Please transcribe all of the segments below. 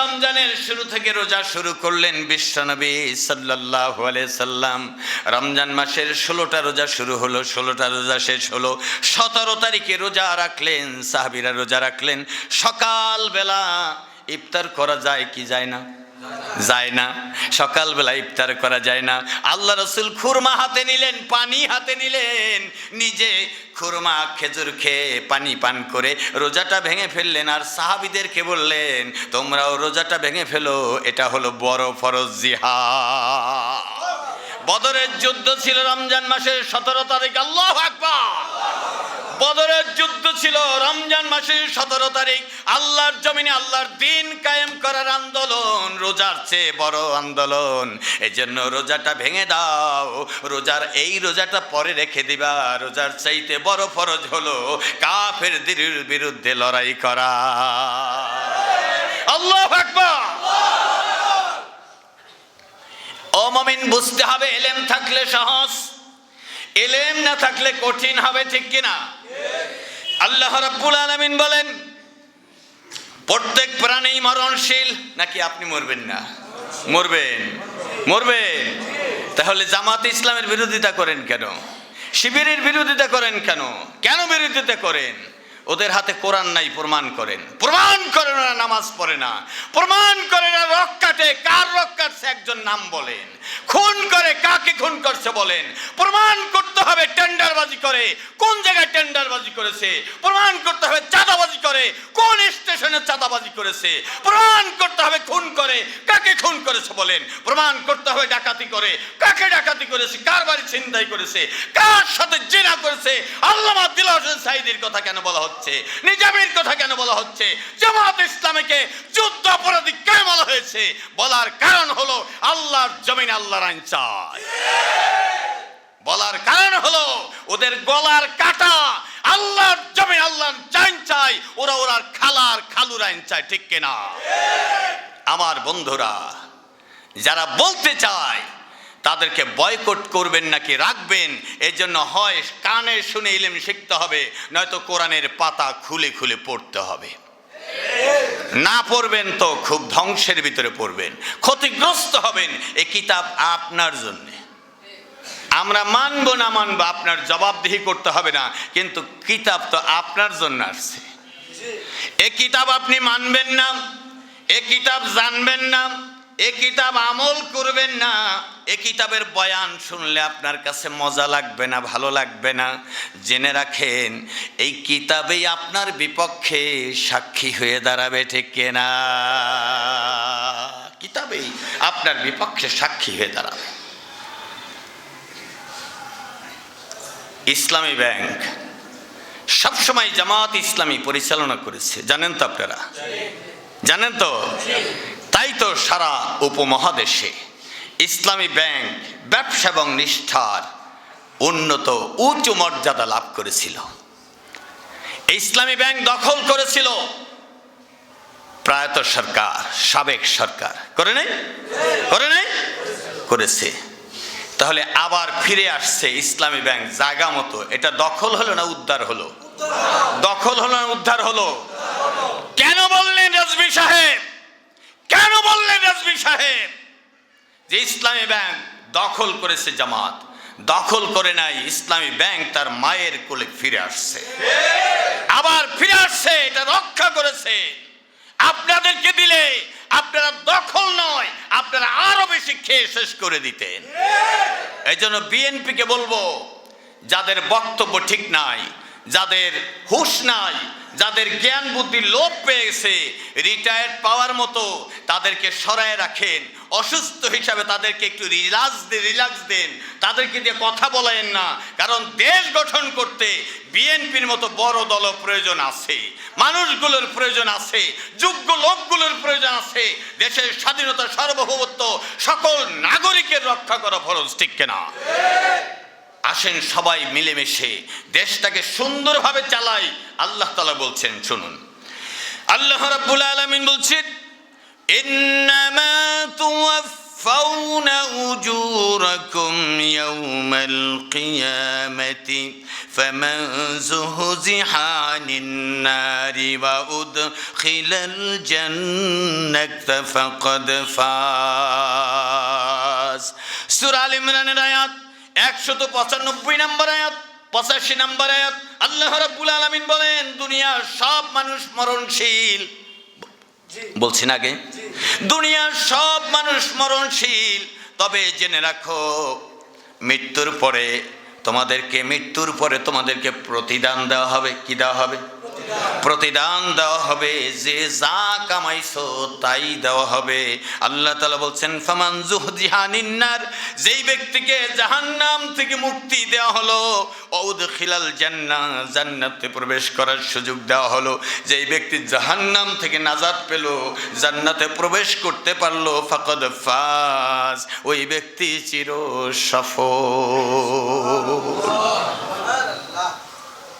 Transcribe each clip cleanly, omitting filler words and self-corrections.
রমজানের শুরু থেকে রোজা শুরু করলেন বিশ্বনবী সাল্লাল্লাহু আলাইহি সাল্লাম। রমজান মাসের 16টা রোজা শুরু হলো, 16টা রোজা শেষ হলো। 17 তারিখে রোজা রাখলেন, সাহাবীরা রোজা রাখলেন। সকালবেলা ইফতার করা যায় কি যায় না? যায় না। সকালবেলা ইফতার করা যায় না। আল্লাহ রাসূল খুরমা হাতে নিলেন, পানি হাতে নিলেন, নিজে খুরমা খেজুর খেয়ে পানি পান করে রোজাটা ভেঙে ফেললেন। আর সাহাবীদেরকে বললেন, তোমরাও রোজাটা ভেঙে ফেলো, এটা হলো বড় ফরজ জিহাদ। বদরের যুদ্ধ ছিল রমজান মাসের 17 তারিখ। আল্লাহু আকবার। বদরের যুদ্ধ ছিল রমজান মাসের 17 তারিখ। আল্লাহর জমিনে আল্লাহর দ্বীন কায়েম করার আন্দোলন, রোজার চেয়ে বড় আন্দোলন। এজন্য রোজাটা ভেঙে দাও, এই রোজাটা পরে রেখে দিবা। রোজার চাইতে বড় ফরজ হলো কাফেরদের বিরুদ্ধে লড়াই করা। আল্লাহু আকবার। ও মুমিন, বুঝতে হবে, ইলম থাকলে সহজ, ইলম না থাকলে কঠিন হবে, ঠিক কিনা? আল্লাহ রাব্বুল আলামিন বলেন, প্রত্যেক প্রাণী মরণশীল। নাকি আপনি মরবেন না? মরবেন, মরবেন। তাহলে জামাত ইসলামের বিরোধিতা করেন কেন? শিবিরের বিরোধিতা করেন কেন? কেন বিরোধিতা করেন? ওদের হাতে কোরআন নাই, প্রমাণ করেন। প্রমাণ করে না, নামাজ পড়ে না। প্রমাণ করে না, রক কাটে। কার রক কাটছে একজন নাম বলেন। খুন করে, কাকে খুন করছে বলেন। প্রমাণ করতে হবে টেন্ডারবাজি করে, কোন জায়গায় টেন্ডারবাজি করেছে। প্রমাণ করতে হবে চাঁদাবাজি করে, কোন স্টেশনে চাঁদাবাজি করেছে। প্রমাণ করতে হবে খুন করে, কাকে খুন করেছে বলেন। প্রমাণ করতে হবে ডাকাতি করে, কাকে ডাকাতি করেছে, কার বাড়ি ছিনতাই করেছে, কার সাথে জিনা করেছে। আল্লামা দিলওয়ার হোসেন সাঈদীর কথা কেন বলা হচ্ছে? নিজামীর কথা কেন বলা হচ্ছে? জামাত ইসলামীকে যুদ্ধ অপরাধী কেন বলা হয়েছে? বলার কারণ হলো আল্লাহর জমিনে আল্লাহর আইন চাই। বলার কারণ হলো ওদের গলার কাটা আল্লাহর জমিনে আল্লাহর আইন চাই। ওরা খালার খালুর আইন চাই, ঠিক কিনা? আমার বন্ধুরা, যারা বলতে চায় তাদেরকে বয়কট করবেন নাকি রাখবেন, এর জন্য হয় কানে শুনে ইলম শিখতে হবে, নয়তো কোরআনের পাতা খুলে খুলে পড়তে হবে। না পড়বেন তো খুব ধ্বংসের ভিতরে পড়বেন, ক্ষতিগ্রস্ত হবেন। এই কিতাব আপনার জন্য। আমরা মানবো না মানবো আপনার জবাবদিহি করতে হবে না, কিন্তু কিতাব তো আপনার জন্য আসছে। এই কিতাব আপনি মানবেন না, এই কিতাব জানবেন না, এই কিতাব আমল করবেন না, এই কিতাবের বয়ান শুনলে আপনার কাছে মজা লাগবে না, ভালো লাগবে না। জেনে রাখেন, এই কিতাবেই আপনার বিপক্ষে সাক্ষী হয়ে দাঁড়াবে, ঠিক কিনা? কিতাবেই আপনার বিপক্ষে সাক্ষী হয়ে দাঁড়াবে। ইসলামী ব্যাংক সবসময় জামাত ইসলামী পরিচালনা করেছে, জানেন তো আপনারা? জানেন তো? তাই তো সারা উপমহাদেশে ইসলামী ব্যাংক ব্যবসা এবং নিষ্ঠার উন্নত উচ্চ মর্যাদা লাভ করেছিল। ইসলামী ব্যাংক দখল করেছিল প্রয়াত সরকার, সাবেক সরকার। করে নাই? করে নাই? করেছে। তাহলে আবার ফিরে আসছে ইসলামী ব্যাংক জায়গা মতো। এটা দখল হলো না উদ্ধার হলো? দখল হলো না উদ্ধার হলো? কেন বললেন রিজভী সাহেব, কেন বললেন রিজভী সাহেব যে ইসলামী ব্যাংক দখল করেছে জামাত? দখল করে নাই, ইসলামী ব্যাংক তার মায়ের কোলে ফিরে আসছে, আবার ফিরে আসছে, এটা রক্ষা করেছে। আপনাদেরকে দিলে আপনারা দখল নয়, আপনারা আরো বেশি খেয়ে শেষ করে দিতেন। এই জন্য বিএনপিকে বলবো, যাদের বক্তব্য ঠিক নাই, যাদের হুঁশ নাই, যাদের জ্ঞান বুদ্ধি লোপ পেয়েছে, রিটায়ার্ড পাওয়ার মতো তাদেরকে সরায় রাখেন। অসুস্থ হিসাবে তাদেরকে একটু রিল্যাক্স দেন, তাদেরকে দিয়ে কথা বলেন না। কারণ দেশ গঠন করতে বিএনপির মতো বড় দল প্রয়োজন আছে, মানুষগুলোর প্রয়োজন আছে, যোগ্য লোকগুলোর প্রয়োজন আছে। দেশের স্বাধীনতা, সার্বভৌমত্ব সকল নাগরিকের রক্ষা করা ফরজ, ঠিক কিনা? আসেন সবাই মিলেমিশে দেশটাকে সুন্দরভাবে চালাই। আল্লাহ তাআলা বলছেন, শুনুন, আল্লাহ রাব্বুল আলামিন বলছেন, ইন্নামা তুওয়াফাউনা উজুরাকুম ইয়াওমাল কিয়ামাতি فمن زحزح عن النار وأدخل الجنة فقد فاز সূরা আল ইমরানের আয়াত 195 নম্বর আয়াত 85 নম্বর আয়াত আল্লাহ রাব্বুল আলামিন বলেন দুনিয়ার সব মানুষ মরণশীল বলছেন আগে দুনিয়ার সব মানুষ মরণশীল তবে জেনে রাখো মৃত্যুর পরে তোমাদেরকে প্রতিদান দেওয়া হবে কি দেওয়া হবে প্রতিদান দেওয়া হবে যে যা কামাইছো তাই দেওয়া হবে আল্লাহ তাআলা বলছেন ফামান যুহজিহা আনিন নার যেই ব্যক্তিকে জাহান্নাম থেকে মুক্তি দেওয়া হলো উদখিলাল জান্নাহ জান্নাতে প্রবেশ করার সুযোগ দেওয়া হলো যেই ব্যক্তি জাহান্নাম থেকে নাজাত পেল জান্নাতে প্রবেশ করতে পারলো ফাকাদ ফাজ ওই ব্যক্তি চির সফল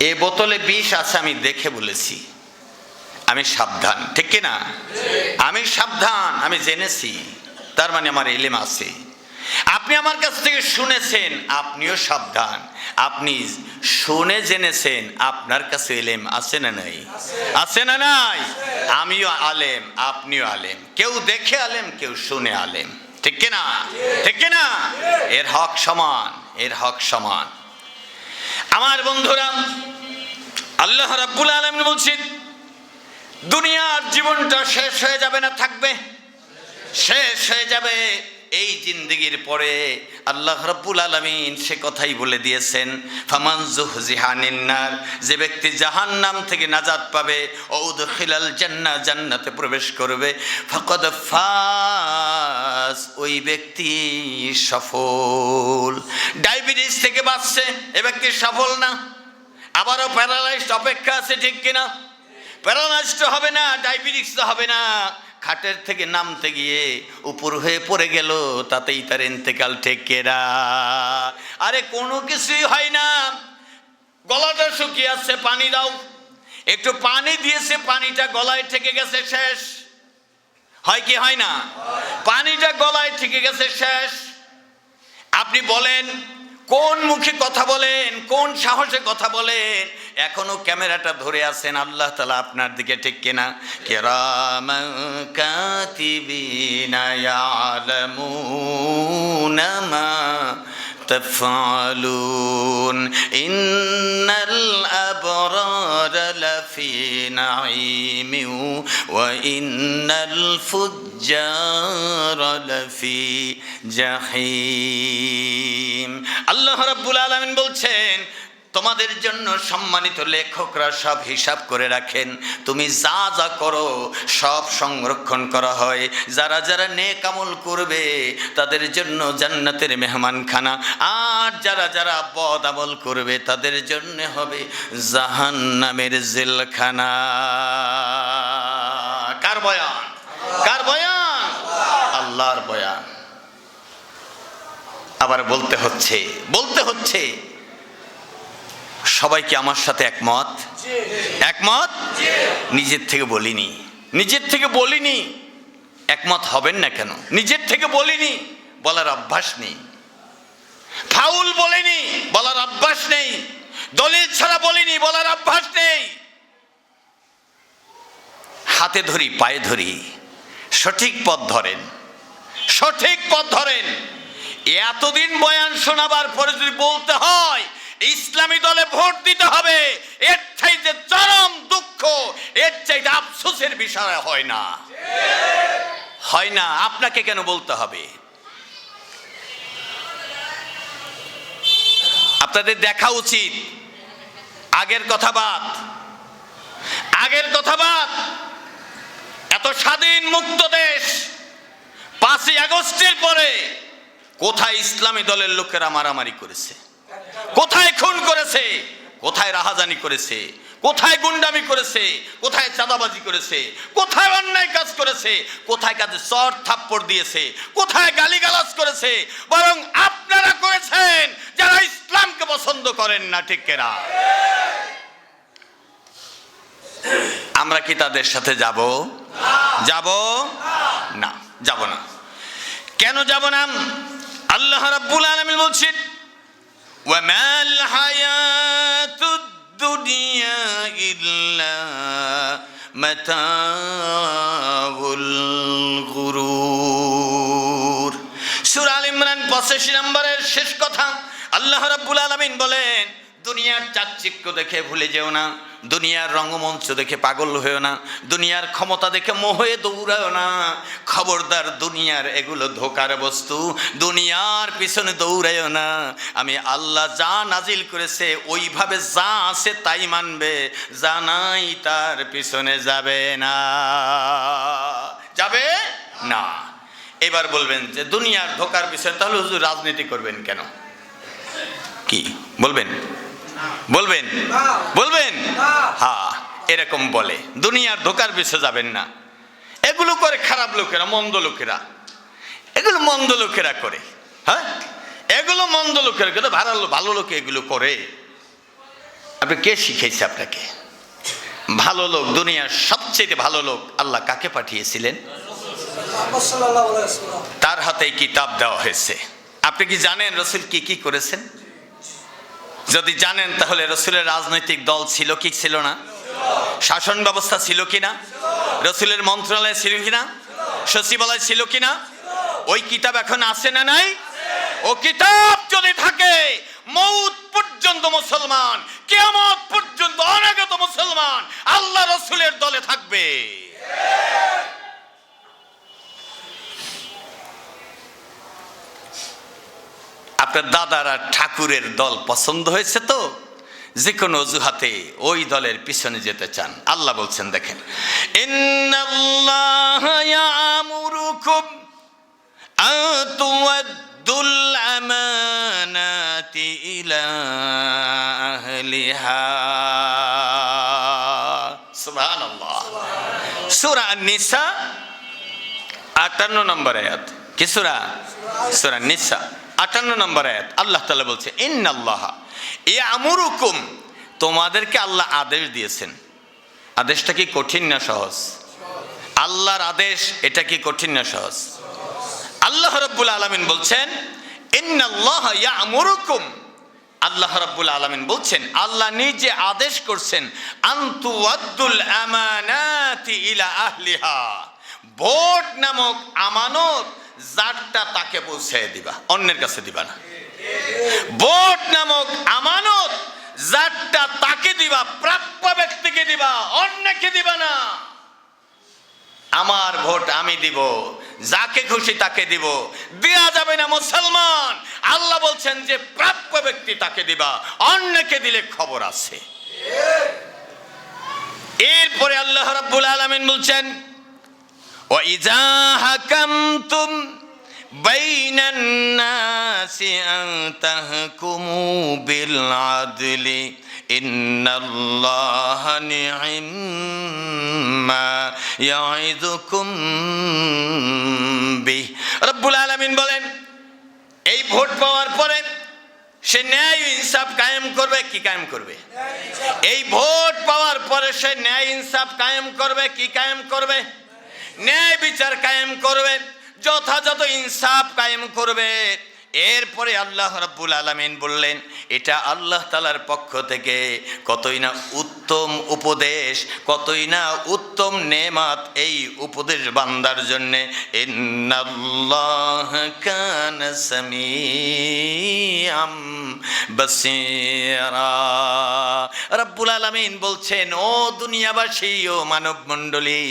এ বোতলে বিষ আছে আমি দেখে বলেছি আমি সাবধান ঠিক কি না আমি সাবধান আমি জেনেছি তার মানে আমার ইলম আছে আপনি আমার কাছ থেকে শুনেছেন আপনিও সাবধান আপনি শুনে জেনেছেন আপনার কাছে ইলম আছে না নাই আছে না নাই আমিও আলেম আপনিও আলেম কেউ দেখে আলেম কেউ শুনে আলেম ঠিক কি না ঠিক কি না এর হক সমান আমার বন্ধুরা আল্লাহ রাব্বুল আলামিন বলছেন দুনিয়ার জীবনটা শেষ হয়ে যাবে না থাকবে শেষ হয়ে যাবে এই জিন্দেগির পরে আল্লাহ রাব্বুল আলামিন সে কথাই বলে দিয়েছেন ফামান যুহজিহা আনিন নার যে ব্যক্তি জাহান্নাম থেকে নাজাত পাবে উদখিলাল জান্নাহ জান্নাতে প্রবেশ করবে ফাকাদ ফাজ ওই ব্যক্তি সফল ডায়াবেটিস থেকে বাঁচছে এ ব্যক্তি সফল না আবারও প্যারালাইজড অপেক্ষা আছে ঠিক কিনা প্যারালাইজড হবে না ডায়াবেটিস হবে না খাটের থেকে নামতে গিয়ে উপর হয়ে পড়ে গেল তাতেই তার ইন্তেকাল ঠেকেরা আরে কোনো কিছুই হয় না গলাটা শুকিয়ে আছে পানি দাও একটু পানি দিয়েছে পানিটা গলায় ঠেকে গেছে শেষ হয় কি হয় না পানিটা গলায় ঠেকে গেছে শেষ আপনি বলেন কোন মুখে কথা বলেন কোন সাহসে কথা বলেন এখনো ক্যামেরাটা ধরে আছেন আল্লাহ তাআলা আপনার দিকে ঠিক কিনা কিরামান কাতিবিনা ইয়ালামুনা মা তাফআলুন ইন্নাল আবরারা লাফি নাঈমিন ওয়া ইন্নাল ফুজ্জারা লাফি জাহিম আল্লাহ রাব্বুল আলামিন বলছেন তোমাদের জন্য সম্মানিত লেখকরা সব হিসাব করে রাখেন তুমি যা যা করো সব সংরক্ষণ করা হয় যারা যারা নেক আমল করবে তাদের জন্য জান্নাতের মেহমানখানা আর যারা যারা বদ আমল করবে তাদের জন্য হবে জাহান্নামের জেলখানা কার বয়ান আল্লাহর বয়ান আবার বলতে হচ্ছে সবাই কি আমার সাথে একমত নিজের থেকে বলিনি একমত হবেন না কেন নিজের থেকে বলিনি বলার অভ্যাস নেই ফাউল বলিনি বলার অভ্যাস নেই দলিল ছাড়া বলিনি বলার অভ্যাস নেই হাতে ধরি পায়ে ধরি সঠিক পথ ধরেন এতদিন বয়ান শোনাবার পরে যদি বলতে হয় ইসলামী দলে ভোট দিতে হবে এর চাইতে চরম দুঃখ এর চাইতে আফসোসের বিষয় হয় না আপনাকে কেন বলতে হবে আপনাদের দেখা উচিত আগের কথা বাদ এত স্বাধীন মুক্ত দেশ 5ই আগস্টের পরে কোথায় ইসলামী দলের লোকেরা মারামারি করেছে কোথায় খুন করেছে কোথায় রাহাজানি করেছে কোথায় গুন্ডামি করেছে কোথায় চাঁদাবাজি করেছে কোথায় অন্যায় কাজ করেছে কোথায় কাজে চর থাপ্পড় দিয়েছে কোথায় গালিগালাজ করেছে বরং আপনারা করেছেন যারা ইসলামকে পছন্দ করেন না ঠিক কিনা আমরা কি তাদের সাথে যাব না কেন যাব না আল্লাহ রাব্বুল আলামিন বলছেন ওয়া মাল হায়াত দুনিয়া ইল্লা মাতাউল গুরুর। সূরা আল ইমরান 85 নম্বরের শেষ কথা আল্লাহ রাব্বুল আলামিন বলেন, দুনিয়ার চাকচিক্য দেখে ভুলে যেও না, দুনিয়ার রঙ্গমঞ্চ দেখে পাগল হয়েও না, দুনিয়ার ক্ষমতা দেখে মোহে দৌড়াও না। খবরদার, দুনিয়ার এগুলো ধোকার বস্তু, দুনিয়ার পিছনে দৌড়াইও না। আমি আল্লাহ যা নাজিল করেছে ওইভাবে যা আছে তাই মানবে, যা নাই তার পিছনে যাবে না, যাবে না। এবার বলবেন যে দুনিয়ার ধোকার পিছনে তাহলে হুজুর রাজনীতি করবেন কেন? কি বলবেন? বলবেন? বলবেন? হ্যাঁ, এরকম বলে দুনিয়ার ধোকার পিছনে যাবেন না। এগুলো করে খারাপ লোকেরা, মন্দ লোকেরা, এগুলো মন্দ লোকেরা করে। হ্যাঁ, এগুলো মন্দ লোকেরা কিন্তু ভালো লোকে এগুলো করে। আপনি কে শিখেছে আপনাকে? ভালো লোক, দুনিয়ার সবচেয়ে ভালো লোক আল্লাহ কাকে পাঠিয়েছিলেন? তার হাতে কিতাব দেওয়া হয়েছে। আপনি কি জানেন রাসূল কি কি করেছেন? যদি জানেন তাহলে রাসূলের রাজনৈতিক দল ছিল কি ছিল না? শাসন ব্যবস্থা ছিল কিনা? রাসূলের মন্ত্রণালয় ছিল কিনা? সচিবালয় ছিল কিনা? ওই কিতাব এখন আছে না নাই? ও কিতাব যদি থাকে, মৌত পর্যন্ত মুসলমান, কিয়ামত পর্যন্ত অনাগত মুসলমান আল্লাহ রাসূলের দলে থাকবে। আপনার দাদারা ঠাকুরের দল পছন্দ হয়েছে তো যে কোনো অজুহাতে ওই দলের পিছনে যেতে চান। আল্লাহ বলছেন, দেখেন, ইন্নাল্লাহা ইয়ামুরুকুম আন তুআদ্দুল আমানাতি ইলা আহলিহা। সুবহানাল্লাহ। সূরা আন-নিসা 58 নম্বর আয়াত। কি সূরা? সূরা আন-নিসা 58 নম্বর আয়াত। আল্লাহ তাআলা বলছে, ইন্নাল্লাহা ইয়ামুরুকুম, তোমাদেরকে আল্লাহ আদেশ দিয়েছেন। আদেশটা কি কঠিন না সহজ? আল্লাহর আদেশ, এটা কি কঠিন না সহজ? আল্লাহ রাব্বুল আলামিন বলছেন, ইন্নাল্লাহা ইয়ামুরুকুম, আল্লাহ রাব্বুল আলামিন বলছেন, আল্লাহ নিজে আদেশ করছেন, আনতু ওয়াদ্দুল আমানাতি ইলা আহলিহা, ভোট নামক আমানত যারটা তাকে পৌঁছে দিবা, অন্যের কাছে দিবা না। ভোট নামক আমানত যারটা তাকে দিবা, প্রাপ্য ব্যক্তিকে দিবা, অন্যকে দিবা না। আমার ভোট আমি দিব, যাকে খুশি তাকে দিব, দেয়া যাবে না মুসলমান। আল্লাহ বলছেন যে প্রাপ্য ব্যক্তি তাকে দিবা, অন্যকে দিলে খবর আছে। এরপরে আল্লাহ রাব্বুল আলামিন বলছেন, ওয়া ইযা হাকামতুম বাইনান নাসি আন তাহকুমু বিল আদলি ইন্নাল্লাহা নি'ম্মা ইয়াইযুকুম বিহি। রব্বুল আলামিন বলেন, এই ভোট পাওয়ার পরে সে ন্যায় ইনসাফ কায়েম করবে। কি কায়েম করবে? এই ভোট পাওয়ার পরে সে ন্যায় ইনসাফ কায়েম করবে। কি কায়েম করবে? ন্যায় বিচার কায়েম করবে, যথাযথ ইনসাফ কায়েম করবে। এরপরে আল্লাহ রাব্বুল আলামিন বললেন, এটা আল্লাহ তাআলার পক্ষ থেকে কতই না উত্তম উপদেশ, কতই না উত্তম নেয়ামত এই উপদেশ বান্দার জন্য। ইন্নাল্লাহা কানা সামিআম বাসীরা। রাব্বুল আলামিন বলছেন, ও দুনিয়াবাসী, ও মানব মণ্ডলী,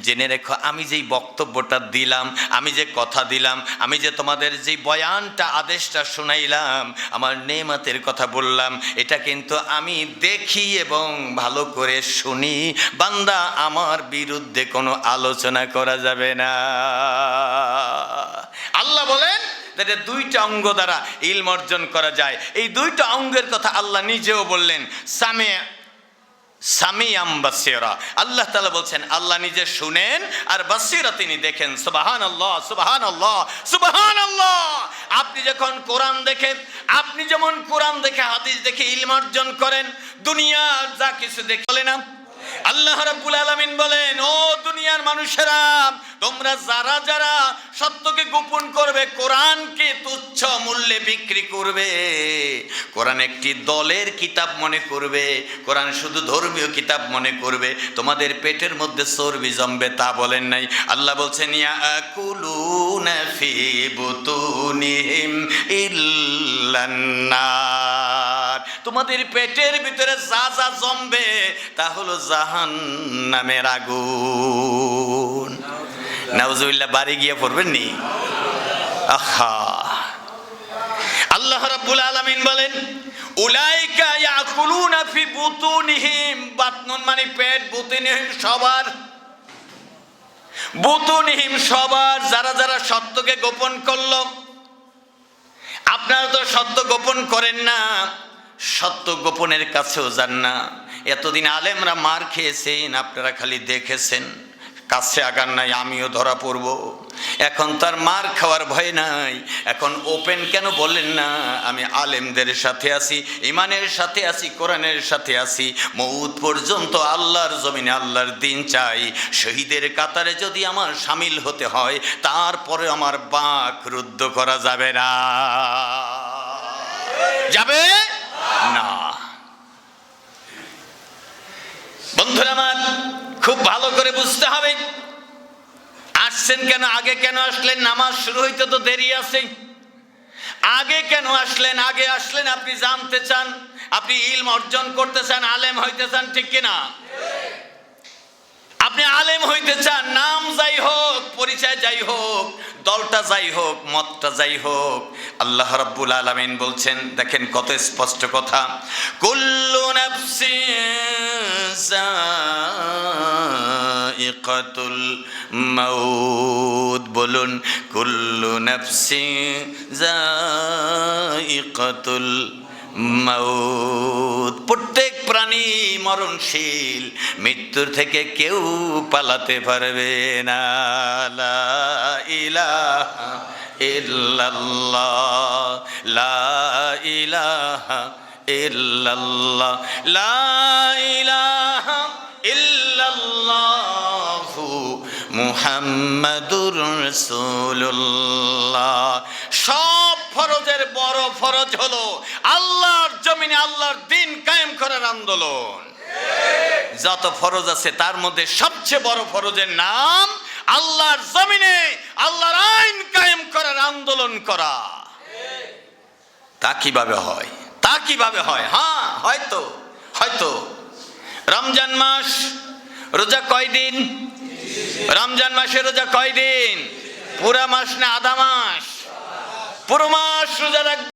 জেনে রেখো, আমি যেই বক্তব্যটা দিলাম, আমি যে কথা দিলাম, আমি যে তোমাদের যে বয়ানটা আদেশটা শুনাইলাম, আমার নেয়ামতের কথা বললাম, এটা কিন্তু আমি দেখি এবং ভালো করে শুনি। বান্দা, আমার বিরুদ্ধে কোনো আলোচনা করা যাবে না। আল্লাহ বলেন, দুইটা অঙ্গ দ্বারা ইলম অর্জন করা যায়। এই দুইটা অঙ্গের কথা আল্লাহ নিজেও বললেন, সামিআম বাসীরা। আল্লাহ তাআলা বলছেন, আল্লাহ নিজে শুনেন আর বাসীরা তিনি দেখেন। সুবহানাল্লাহ, সুবহানাল্লাহ, সুবহানাল্লাহ। আপনি যখন কোরআন দেখেন, আপনি যেমন কোরআন দেখে হাদিস দেখে ইলম অর্জন করেন, দুনিয়া যা কিছু দেখে বলে না, আল্লাহ রাব্বুল আলামিন বলেন, ও দুনিয়ার মানুষেরা, তোমরা যারা যারা সত্যকে গোপন করবে, কোরআনকে তুচ্ছ মূল্যে বিক্রি করবে, কোরআন একটি দলের কিতাব মনে করবে, কোরআন শুধু ধর্মীয় কিতাব মনে করবে, তোমাদের পেটের মধ্যে চর্বি জমবে তা বলেন নাই। আল্লাহ বলছেন, ইয়াকুলুনা ফি বুতুনিহিম ইল্লান নার, তোমাদের পেটের ভিতরে যা যা জমবে তা হলো জাহান্নামের আগুন। নাউজুবিল্লাহ, বাড়ি গিয়ে পড়বেন নি? আহা, আল্লাহ রাব্বুল আলামিন বলেন, উলাইকা ইয়াকুলুনা ফি বুতুনিহিম, বাতনুন মানে পেট, বুতুনিহিম সবার, বুতুনিহিম সবার, যারা যারা সত্যকে গোপন করলো। আপনারা তো সত্য গোপন করেন না, সত্য গোপনের কাছেও যান না। এতদিন আলেমরা মার খেয়েছেন, আপনারা খালি দেখেছেন, কাছে আগান নাই, আমিও ধরা পড়ব। এখন তার মার খাওয়ার ভয় নাই, এখন ওপেন কেন বললেন না, আমি আলেমদের সাথে আছি, ইমানের সাথে আছি, কোরআনের সাথে আছি, মউত পর্যন্ত আল্লাহর জমিনে আল্লাহর দিন চাই, শহীদের কাতারে যদি আমার শামিল হতে হয়, তারপরে আমার বাঁক রুদ্ধ করা যাবে না, যাবে না। বন্ধুরা আমার, খুব ভালো করে বুঝতে হবে, আসছেন কেন, আগে কেন আসলেন? নামাজ শুরু হইতে তো দেরি আছে, আগে কেন আসলেন? আগে আসলেন আপনি জানতে চান, আপনি ইলম অর্জন করতে চান, আলেম হইতে চান, ঠিক কিনা? আপনি আলেম হইতে চান, নাম যাই হোক, পরিচয় যাই হোক, দলটা যাই হোক, মতটা যাই হোক, আল্লাহ রাব্বুল আলামিন বলছেন, দেখেন কত স্পষ্ট কথা, কুল্লু নাফসিন যায়িকাতুল মাউত, বলুন কুল্লু নাফসিন যায়িকাতুল মাউত, প্রত্যেক প্রাণী মরণশীল, মৃত্যুর থেকে কেউ পালাতে পারবে না। লা ইলাহা ইল্লাল্লাহ, লা ইলাহা ইল্লাল্লাহ, লা ইলাহা ইল্লাল্লাহু মুহাম্মাদুর রাসূলুল্লাহ। সব ফরজের বড় ফরজ হলো আল্লাহর জমিনে আল্লাহর দিন কায়েম করার আন্দোলন। যত ফরজ আছে তার মধ্যে সবচেয়ে বড় ফরজের নাম আল্লাহর জমিনে আল্লাহর আইন কায়েম করার আন্দোলন করা। তা কিভাবে হয়? তা কিভাবে হয়? হ্যাঁ, হয়তো হয়তো রমজান মাস রোজা কয়দিন? রমজান মাসে রোজা কয়দিন? পুরা মাস না আধা মাস? পুরো মাস রোজা রাখবে।